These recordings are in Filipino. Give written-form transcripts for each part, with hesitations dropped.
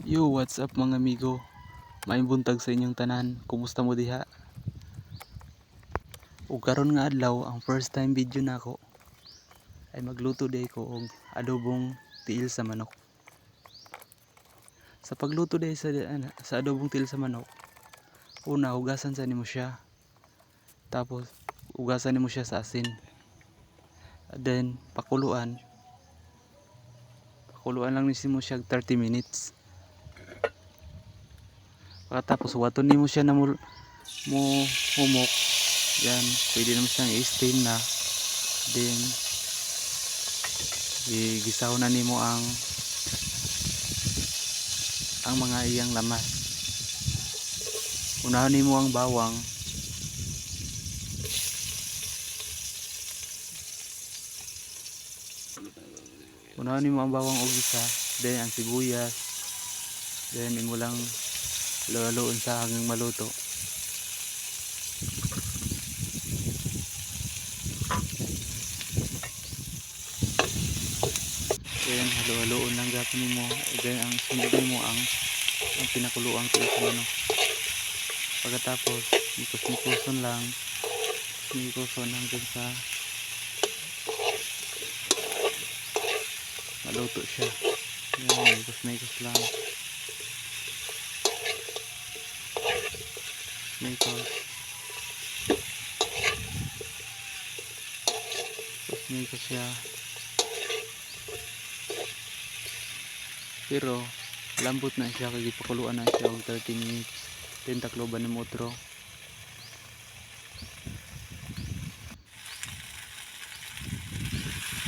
Yo, what's up mga amigo? Maayong buntag sa inyong tanan. Kumusta mo diha? Ug karon nga adlaw, ang first time video nako ay magluto day ko og adobong tiil sa manok. Sa pagluto day sa adobong tiil sa manok, una hugasan sa nimo siya. Tapos hugasan nimo siya sa asin. Then pakuluan. Pakuluan lang nimo siya 30 minutes. Pagkatapos waton nimo siya na mo humok. Yan, pwede naman siyang i-steam na. Then gigisaw na nimo ang mga iyang lamas. Unahan nimo ang bawang. Unahan nimo ang bawang og isa, then ang sibuyas. Then imo lang halo-haloon sa hanggang maluto. Then halo-haloon lang gapon nimo. Then ang sunod nimo ang pinakuluang tiil sa manok. Pagkatapos mikos-mikoson lang. Mikoson hanggang sa maluto siya. Yan, mikos-mikos lang. Mikos. Mikos siya. Pero lambot na siya kay gipakuluan na siya og 30 minutes. Then takloban ni motro.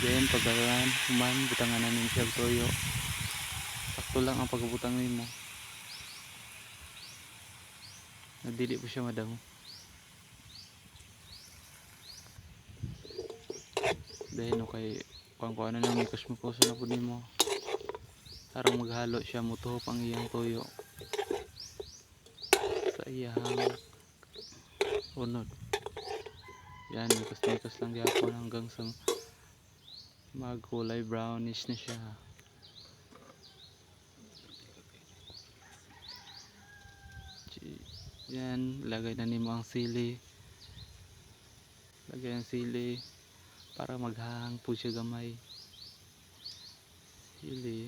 Then pagkaan human butangan na nimo siya og toyo. Sakto lang ang pagbutang nimo. Dili po siya madamo. Then okay, kuan na lang mikos-mikos na pud nimo. Tarong maghalo siya, mutuhop ang iyang toyo sa iyang unod. Yan, mikos-mikos lang gyapon hanggang sa magkulay brownish na siya. Yan, lagay na nimo ang sili. Lagay ang sili para maghang po siya gamay. Sili.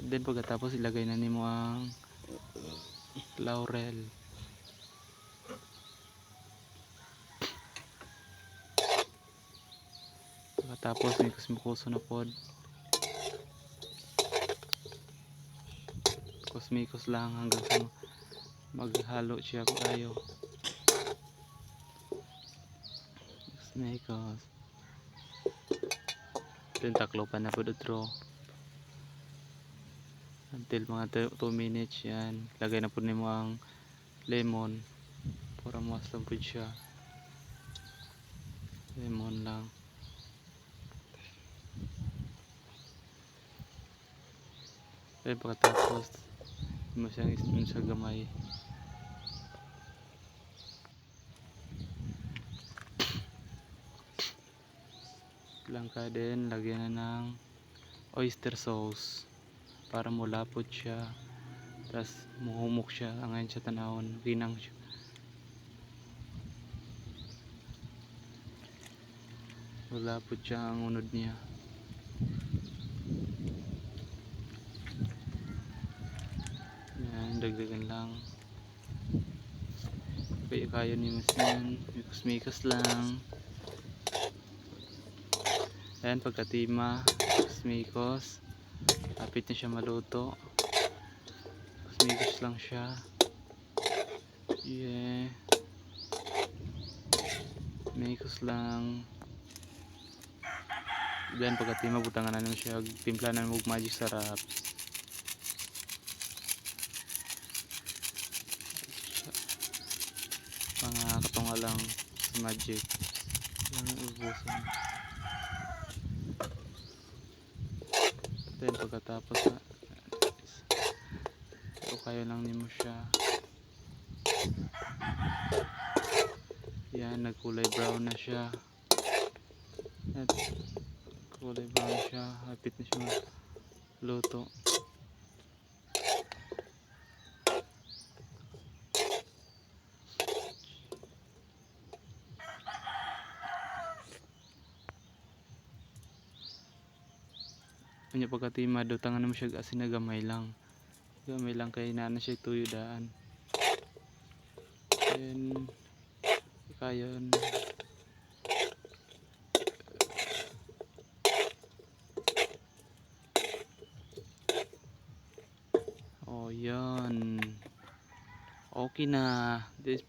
At then pagkatapos ilagay na nimo ang laurel. Pagkatapos mikos-mikoso na pod. Mikos lang hanggang sa maghalo siya kayo. Mikos. Then taklopan na pod utro. Until mga 2 minutes yan. Lagay na po nimo ang lemon para mas lampod siya. Lemon lang. Then pagkatapos mo siyang isin sa gamay. Langka din, lagyan na ng oyster sauce para mulapot siya. Tapos muhumok siya, angayon siya tanawon, ginang siya. Mulapot siya ang unod niya. Yan, dagdagan lang. Kaya ni mas yan, mikos-mikos lang. Ayan, pagkatima, mikos, kapit na siya maluto. Mikos lang siya. Yeah. Mikos lang. Then pagkatima, butangan na naman siya. Timpla na naman magic sarap. Mga katunga lang sa magic. Yan ang ubusan. Then pagkatapos na kayo lang nimo siya. Yan, nagkulay brown na siya. At kulay brown siya. Hapit na siya luto. Kanya pagkatimado, tangan naman siya asin na gamay lang. Gamay lang kay na siya tuyo daan. Then, kayon. Oh, yan. Okay na. This